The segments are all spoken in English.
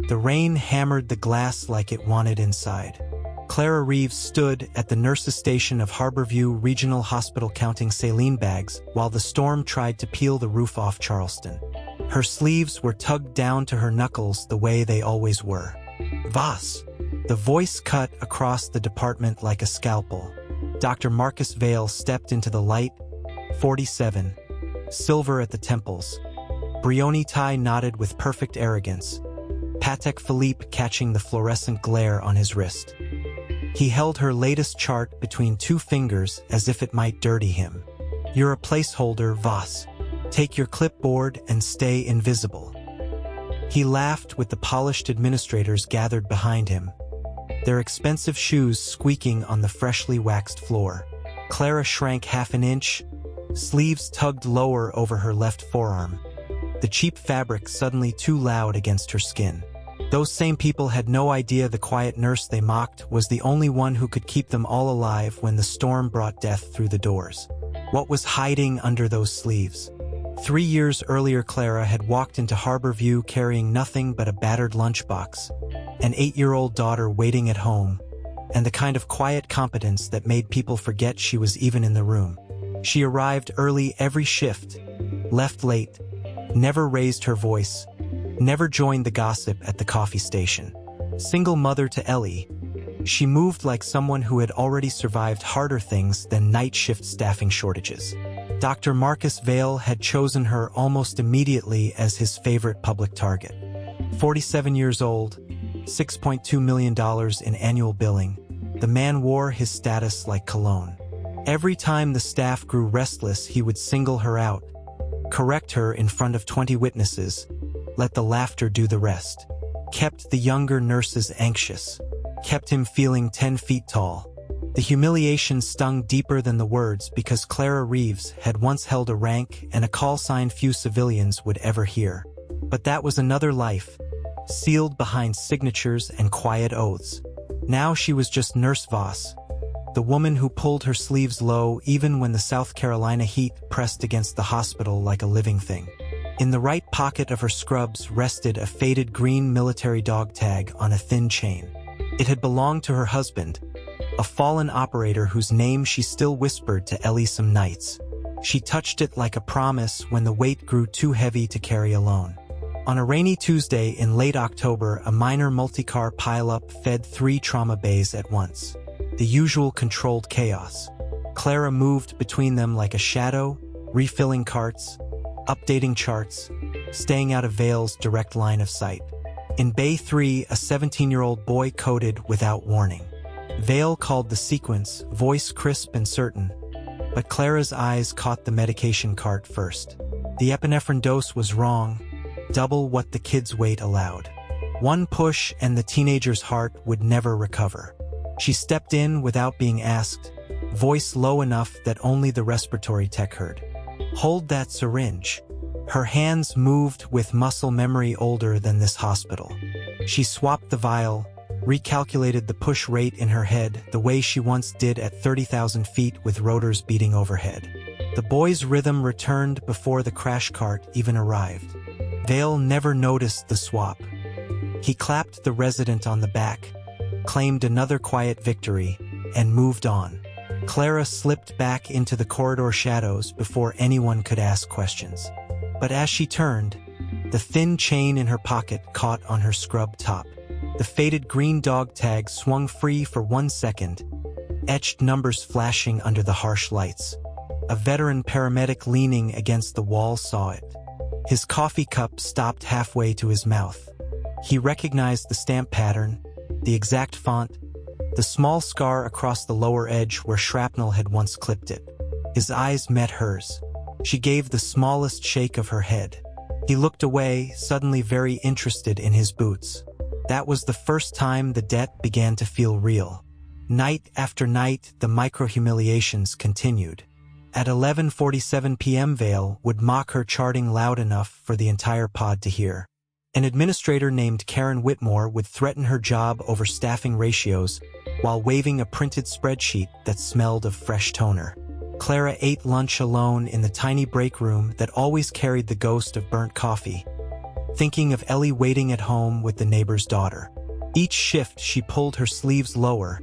The rain hammered the glass like it wanted inside. Clara Reeves stood at the nurse's station of Harborview Regional Hospital counting saline bags while the storm tried to peel the roof off Charleston. Her sleeves were tugged down to her knuckles the way they always were. "Voss!" The voice cut across the department like a scalpel. Dr. Marcus Vale stepped into the light, 47, silver at the temples. Brioni tie nodded with perfect arrogance, Patek Philippe catching the fluorescent glare on his wrist. He held her latest chart between two fingers as if it might dirty him. "You're a placeholder, Voss. Take your clipboard and stay invisible." He laughed with the polished administrators gathered behind him, their expensive shoes squeaking on the freshly waxed floor. Clara shrank half an inch, sleeves tugged lower over her left forearm, the cheap fabric suddenly too loud against her skin. Those same people had no idea the quiet nurse they mocked was the only one who could keep them all alive when the storm brought death through the doors. What was hiding under those sleeves? 3 years earlier, Clara had walked into Harborview carrying nothing but a battered lunchbox, an 8-year-old daughter waiting at home, and the kind of quiet competence that made people forget she was even in the room. She arrived early every shift, left late, never raised her voice, never joined the gossip at the coffee station. Single mother to Ellie, she moved like someone who had already survived harder things than night shift staffing shortages. Dr. Marcus Vale had chosen her almost immediately as his favorite public target. 47 years old, $6.2 million in annual billing, the man wore his status like cologne. Every time the staff grew restless, he would single her out, correct her in front of 20 witnesses, let the laughter do the rest. Kept the younger nurses anxious, kept him feeling 10 feet tall. The humiliation stung deeper than the words because Clara Reeves had once held a rank and a call sign few civilians would ever hear. But that was another life, sealed behind signatures and quiet oaths. Now she was just Nurse Voss, the woman who pulled her sleeves low even when the South Carolina heat pressed against the hospital like a living thing. In the right pocket of her scrubs rested a faded green military dog tag on a thin chain. It had belonged to her husband, a fallen operator whose name she still whispered to Ellie some nights. She touched it like a promise when the weight grew too heavy to carry alone. On a rainy Tuesday in late October, a minor multi-car pileup fed 3 trauma bays at once. The usual controlled chaos. Clara moved between them like a shadow, refilling carts, updating charts, staying out of Vale's direct line of sight. In Bay 3, a 17-year-old boy coded without warning. Vale called the sequence, voice crisp and certain, but Clara's eyes caught the medication cart first. The epinephrine dose was wrong, double what the kid's weight allowed. One push and the teenager's heart would never recover. She stepped in without being asked, voice low enough that only the respiratory tech heard. "Hold that syringe." Her hands moved with muscle memory older than this hospital. She swapped the vial, recalculated the push rate in her head the way she once did at 30,000 feet with rotors beating overhead. The boy's rhythm returned before the crash cart even arrived. Vale never noticed the swap. He clapped the resident on the back, claimed another quiet victory, and moved on. Clara slipped back into the corridor shadows before anyone could ask questions. But as she turned, the thin chain in her pocket caught on her scrub top. The faded green dog tag swung free for 1 second, etched numbers flashing under the harsh lights. A veteran paramedic leaning against the wall saw it. His coffee cup stopped halfway to his mouth. He recognized the stamp pattern, the exact font, the small scar across the lower edge where shrapnel had once clipped it. His eyes met hers. She gave the smallest shake of her head. He looked away, suddenly very interested in his boots. That was the first time the debt began to feel real. Night after night, the micro-humiliations continued. At 11:47 p.m. Vale would mock her charting loud enough for the entire pod to hear. An administrator named Karen Whitmore would threaten her job over staffing ratios while waving a printed spreadsheet that smelled of fresh toner. Clara ate lunch alone in the tiny break room that always carried the ghost of burnt coffee. thinking of Ellie waiting at home with the neighbor's daughter. Each shift she pulled her sleeves lower,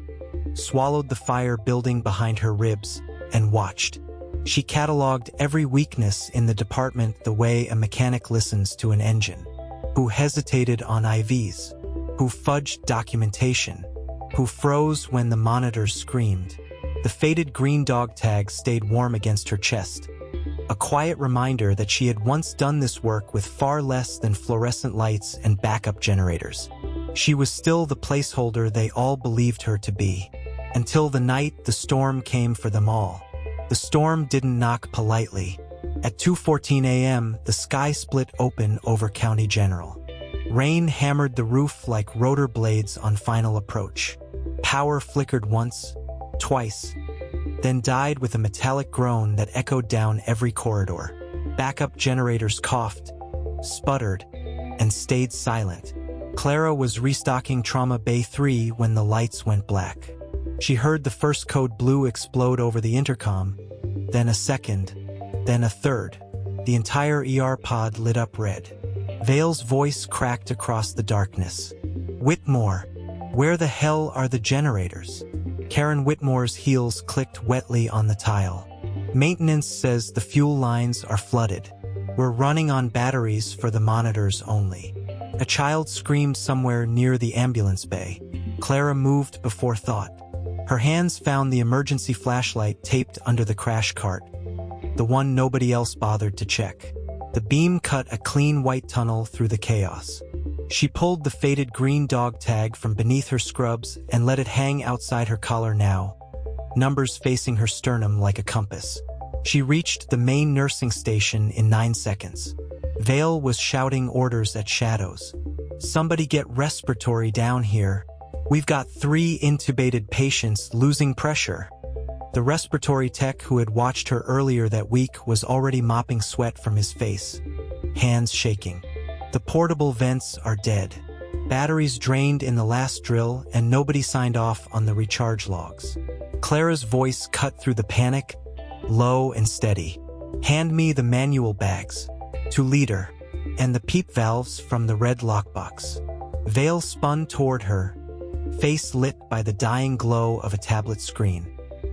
swallowed the fire building behind her ribs, and watched. She cataloged every weakness in the department the way a mechanic listens to an engine. Who hesitated on IVs? Who fudged documentation? Who froze when the monitors screamed? The faded green dog tag stayed warm against her chest, a quiet reminder that she had once done this work with far less than fluorescent lights and backup generators. She was still the placeholder they all believed her to be, until the night the storm came for them all. The storm didn't knock politely. At 2:14 a.m., the sky split open over County General. Rain hammered the roof like rotor blades on final approach. Power flickered once, twice, then died with a metallic groan that echoed down every corridor. Backup generators coughed, sputtered, and stayed silent. Clara was restocking Trauma Bay 3 when the lights went black. She heard the first code blue explode over the intercom, then a second, then a third. The entire ER pod lit up red. Vale's voice cracked across the darkness. "Whitmore, where the hell are the generators?" Karen Whitmore's heels clicked wetly on the tile. "Maintenance says the fuel lines are flooded. We're running on batteries for the monitors only." A child screamed somewhere near the ambulance bay. Clara moved before thought. Her hands found the emergency flashlight taped under the crash cart, the one nobody else bothered to check. The beam cut a clean white tunnel through the chaos. She pulled the faded green dog tag from beneath her scrubs and let it hang outside her collar now, numbers facing her sternum like a compass. She reached the main nursing station in 9 seconds. Vale was shouting orders at Shadows. "Somebody get respiratory down here. We've got 3 intubated patients losing pressure." The respiratory tech who had watched her earlier that week was already mopping sweat from his face, hands shaking. "The portable vents are dead. Batteries drained in the last drill and nobody signed off on the recharge logs." Clara's voice cut through the panic, low and steady. "Hand me the manual bags. To leader. And the PEEP valves from the red lockbox." Vale spun toward her, face lit by the dying glow of a tablet screen.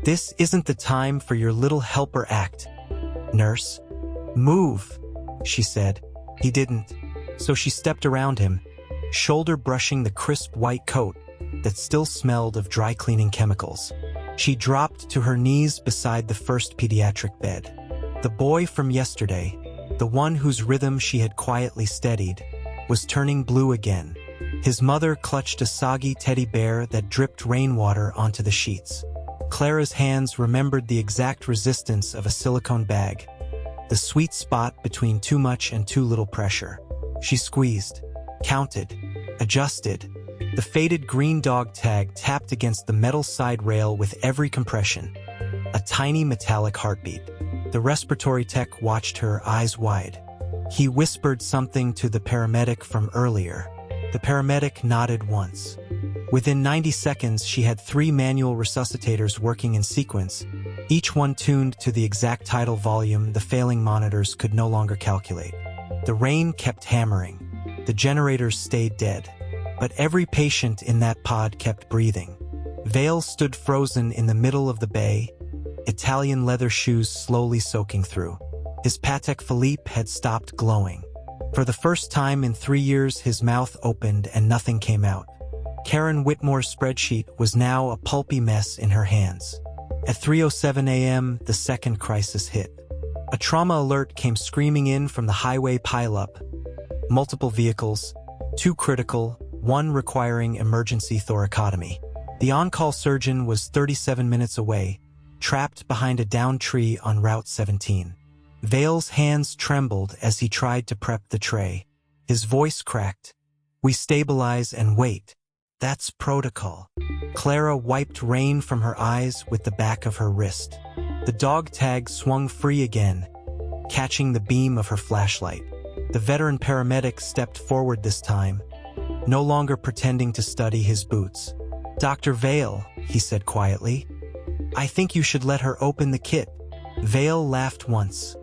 "This isn't the time for your little helper act, nurse." "Move," she said. He didn't, so she stepped around him, shoulder brushing the crisp white coat that still smelled of dry cleaning chemicals. She dropped to her knees beside the first pediatric bed. The boy from yesterday, the one whose rhythm she had quietly steadied, was turning blue again. His mother clutched a soggy teddy bear that dripped rainwater onto the sheets. Clara's hands remembered the exact resistance of a silicone bag, the sweet spot between too much and too little pressure. She squeezed, counted, adjusted. The faded green dog tag tapped against the metal side rail with every compression, a tiny metallic heartbeat. The respiratory tech watched her, eyes wide. He whispered something to the paramedic from earlier. The paramedic nodded once. Within 90 seconds, she had 3 manual resuscitators working in sequence, each one tuned to the exact tidal volume the failing monitors could no longer calculate. The rain kept hammering. The generators stayed dead. But every patient in that pod kept breathing. Vale stood frozen in the middle of the bay, Italian leather shoes slowly soaking through. His Patek Philippe had stopped glowing. For the first time in 3 years, his mouth opened and nothing came out. Karen Whitmore's spreadsheet was now a pulpy mess in her hands. At 3:07 a.m., the second crisis hit. A trauma alert came screaming in from the highway pileup. Multiple vehicles, 2 critical, 1 requiring emergency thoracotomy. The on-call surgeon was 37 minutes away, trapped behind a downed tree on Route 17. Vale's hands trembled as he tried to prep the tray. His voice cracked. "We stabilize and wait. That's protocol." Clara wiped rain from her eyes with the back of her wrist. The dog tag swung free again, catching the beam of her flashlight. The veteran paramedic stepped forward this time, no longer pretending to study his boots. "Dr. Vale," he said quietly, "I think you should let her open the kit." Vale laughed once,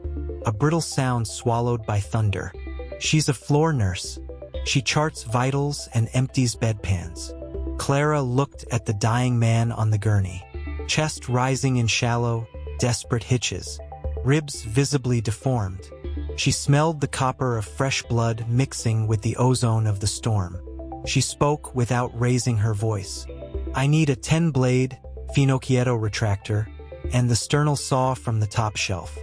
a brittle sound swallowed by thunder. She's a floor nurse. She charts vitals and empties bedpans. Clara looked at the dying man on the gurney. Chest rising in shallow, desperate hitches. Ribs visibly deformed. She smelled the copper of fresh blood mixing with the ozone of the storm. She spoke without raising her voice. I need a 10-blade Finocchio retractor and the sternal saw from the top shelf.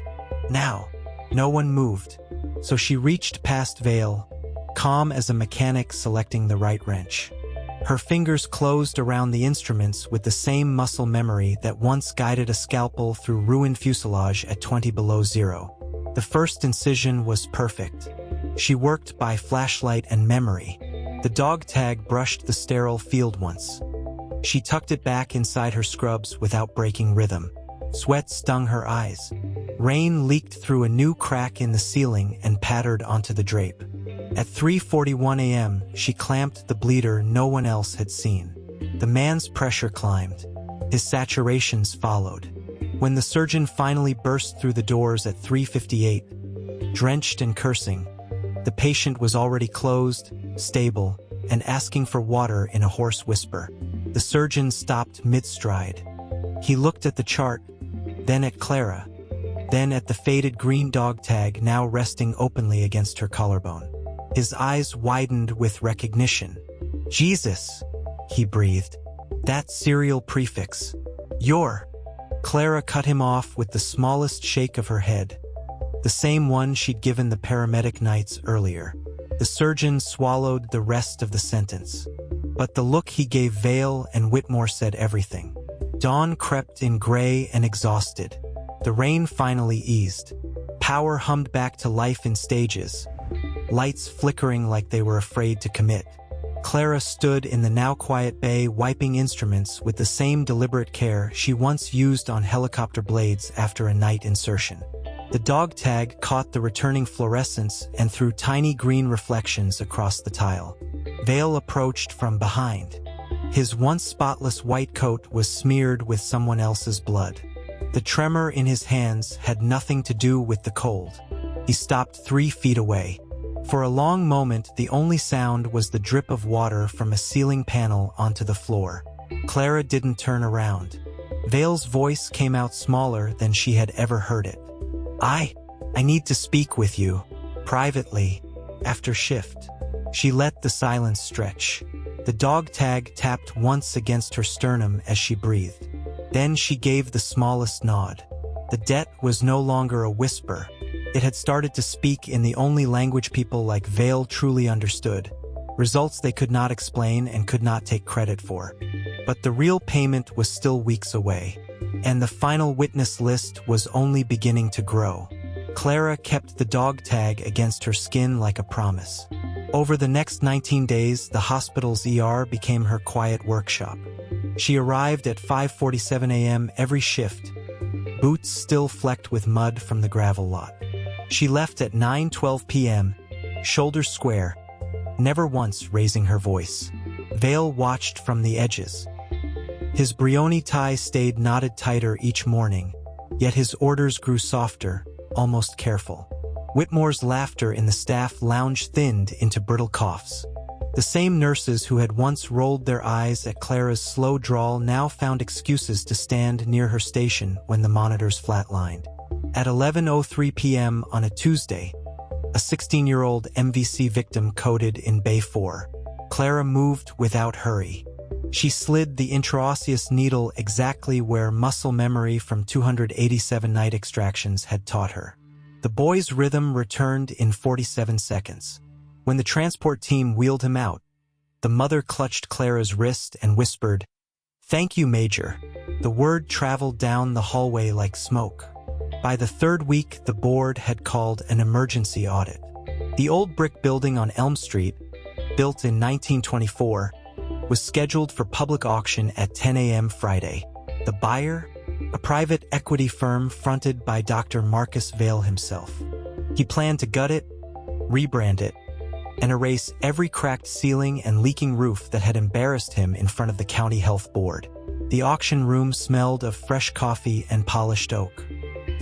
Now. No one moved, so she reached past Vale, calm as a mechanic selecting the right wrench. Her fingers closed around the instruments with the same muscle memory that once guided a scalpel through ruined fuselage at 20 below zero. The first incision was perfect. She worked by flashlight and memory. The dog tag brushed the sterile field once. She tucked it back inside her scrubs without breaking rhythm. Sweat stung her eyes. Rain leaked through a new crack in the ceiling and pattered onto the drape. At 3:41 a.m., she clamped the bleeder no one else had seen. The man's pressure climbed. His saturations followed. When the surgeon finally burst through the doors at 3:58, drenched and cursing, the patient was already closed, stable, and asking for water in a hoarse whisper. The surgeon stopped mid-stride. He looked at the chart, then at Clara, then at the faded green dog tag now resting openly against her collarbone. His eyes widened with recognition. Jesus, he breathed. That serial prefix. You're. Clara cut him off with the smallest shake of her head, the same one she'd given the paramedic nights earlier. The surgeon swallowed the rest of the sentence. But the look he gave Vale and Whitmore said everything. Dawn crept in gray and exhausted. The rain finally eased. Power hummed back to life in stages, lights flickering like they were afraid to commit. Clara stood in the now quiet bay wiping instruments with the same deliberate care she once used on helicopter blades after a night insertion. The dog tag caught the returning fluorescence and threw tiny green reflections across the tile. Vale approached from behind. His once spotless white coat was smeared with someone else's blood. The tremor in his hands had nothing to do with the cold. He stopped 3 feet away. For a long moment, the only sound was the drip of water from a ceiling panel onto the floor. Clara didn't turn around. Vale's voice came out smaller than she had ever heard it. I need to speak with you, privately, after shift. She let the silence stretch. The dog tag tapped once against her sternum as she breathed. Then she gave the smallest nod. The debt was no longer a whisper. It had started to speak in the only language people like Vale truly understood, results they could not explain and could not take credit for. But the real payment was still weeks away, and the final witness list was only beginning to grow. Clara kept the dog tag against her skin like a promise. Over the next 19 days, the hospital's ER became her quiet workshop. She arrived at 5:47 a.m. every shift, boots still flecked with mud from the gravel lot. She left at 9:12 p.m., shoulders square, never once raising her voice. Vale watched from the edges. His brioni tie stayed knotted tighter each morning, yet his orders grew softer, almost careful. Whitmore's laughter in the staff lounge thinned into brittle coughs. The same nurses who had once rolled their eyes at Clara's slow drawl now found excuses to stand near her station when the monitors flatlined. At 11:03 p.m. on a Tuesday, a 16-year-old MVC victim coded in Bay 4. Clara moved without hurry. She slid the intraosseous needle exactly where muscle memory from 287 night extractions had taught her. The boy's rhythm returned in 47 seconds. When the transport team wheeled him out, the mother clutched Clara's wrist and whispered, "Thank you, Major." The word traveled down the hallway like smoke. By the third week, the board had called an emergency audit. The old brick building on Elm Street, built in 1924, was scheduled for public auction at 10 a.m. Friday. The buyer? A private equity firm fronted by Dr. Marcus Vale himself. He planned to gut it, rebrand it, and erase every cracked ceiling and leaking roof that had embarrassed him in front of the county health board. The auction room smelled of fresh coffee and polished oak.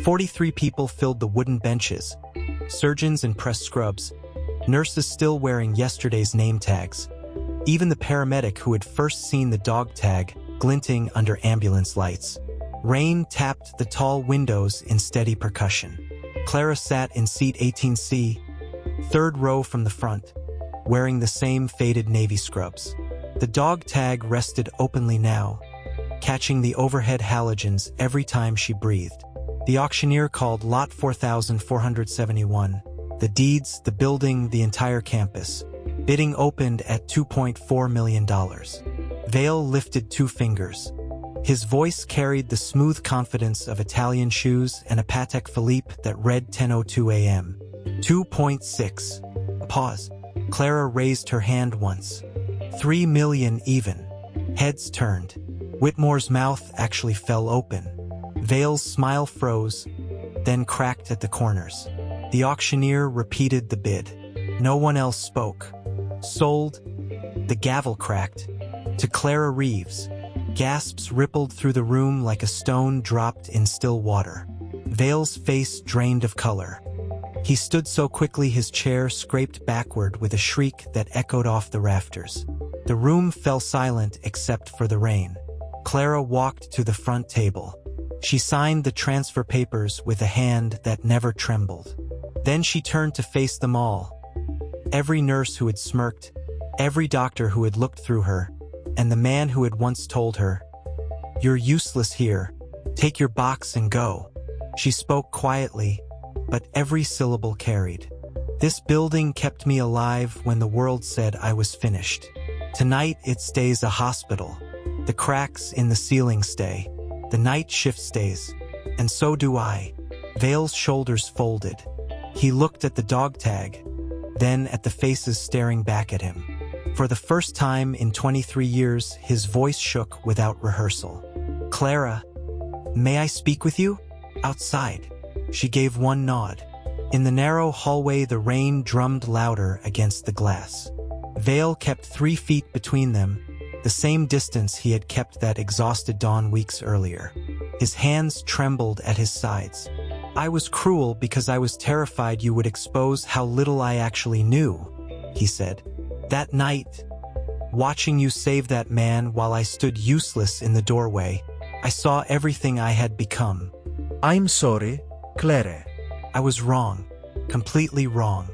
43 people filled the wooden benches, surgeons in press scrubs, Nurses still wearing yesterday's name tags. Even the paramedic who had first seen the dog tag glinting under ambulance lights. Rain tapped the tall windows in steady percussion. Clara sat in seat 18C, third row from the front, wearing the same faded navy scrubs. The dog tag rested openly now, catching the overhead halogens every time she breathed. The auctioneer called lot 4471. The deeds, the building, the entire campus. Bidding opened at $2.4 million. Vale lifted 2 fingers. His voice carried the smooth confidence of Italian shoes and a Patek Philippe that read 10:02 a.m. 2.6. A pause. Clara raised her hand once. 3 million even. Heads turned. Whitmore's mouth actually fell open. Vale's smile froze, then cracked at the corners. The auctioneer repeated the bid. No one else spoke. Sold. The gavel cracked. To Clara Reeves. Gasps rippled through the room like a stone dropped in still water. Vale's face drained of color. He stood so quickly his chair scraped backward with a shriek that echoed off the rafters. The room fell silent except for the rain. Clara walked to the front table. She signed the transfer papers with a hand that never trembled. Then she turned to face them all. Every nurse who had smirked, every doctor who had looked through her, and the man who had once told her, "You're useless here. Take your box and go." She spoke quietly, but every syllable carried. This building kept me alive when the world said I was finished. Tonight it stays a hospital. The cracks in the ceiling stay. The night shift stays. And so do I. Vale's shoulders folded. He looked at the dog tag, then at the faces staring back at him. For the first time in 23 years, his voice shook without rehearsal. "Clara, may I speak with you?" "Outside." She gave one nod. In the narrow hallway, the rain drummed louder against the glass. Vale kept 3 feet between them, the same distance he had kept that exhausted dawn weeks earlier. His hands trembled at his sides. "I was cruel because I was terrified you would expose how little I actually knew," he said. "That night, watching you save that man while I stood useless in the doorway, I saw everything I had become." "I'm sorry, Clara." "I was wrong, completely wrong."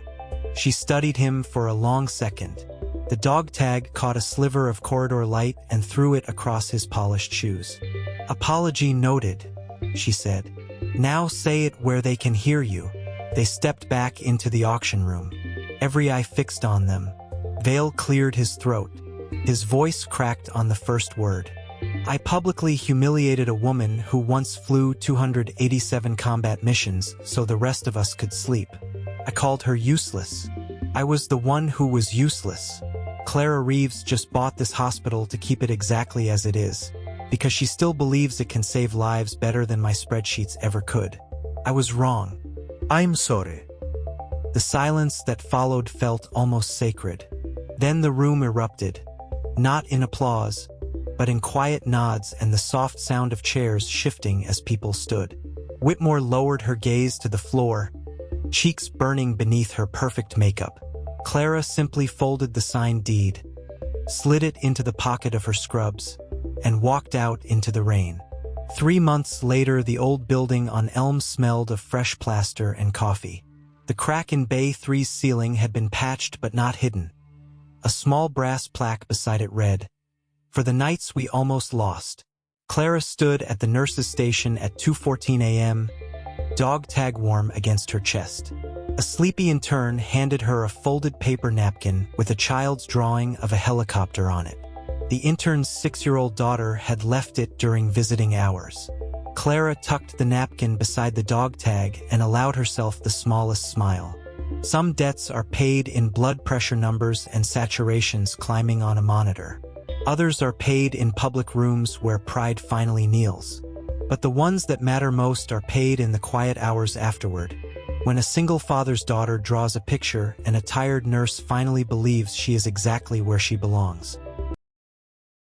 She studied him for a long second. The dog tag caught a sliver of corridor light and threw it across his polished shoes. "Apology noted," she said. "Now say it where they can hear you." They stepped back into the auction room. Every eye fixed on them. Vale cleared his throat. His voice cracked on the first word. "I publicly humiliated a woman who once flew 287 combat missions so the rest of us could sleep. I called her useless. I was the one who was useless. Clara Reeves just bought this hospital to keep it exactly as it is, because she still believes it can save lives better than my spreadsheets ever could. I was wrong." "I'm sorry." The silence that followed felt almost sacred. Then the room erupted, not in applause, but in quiet nods and the soft sound of chairs shifting as people stood. Whitmore lowered her gaze to the floor, cheeks burning beneath her perfect makeup. Clara simply folded the signed deed, slid it into the pocket of her scrubs, and walked out into the rain. 3 months later, the old building on Elm smelled of fresh plaster and coffee. The crack in Bay 3's ceiling had been patched but not hidden. A small brass plaque beside it read, "For the nights we almost lost." Clara stood at the nurse's station at 2:14 a.m., dog tag warm against her chest. A sleepy intern handed her a folded paper napkin with a child's drawing of a helicopter on it. The intern's 6-year-old daughter had left it during visiting hours. Clara tucked the napkin beside the dog tag and allowed herself the smallest smile. Some debts are paid in blood pressure numbers and saturations climbing on a monitor. Others are paid in public rooms where pride finally kneels. But the ones that matter most are paid in the quiet hours afterward, when a single father's daughter draws a picture and a tired nurse finally believes she is exactly where she belongs.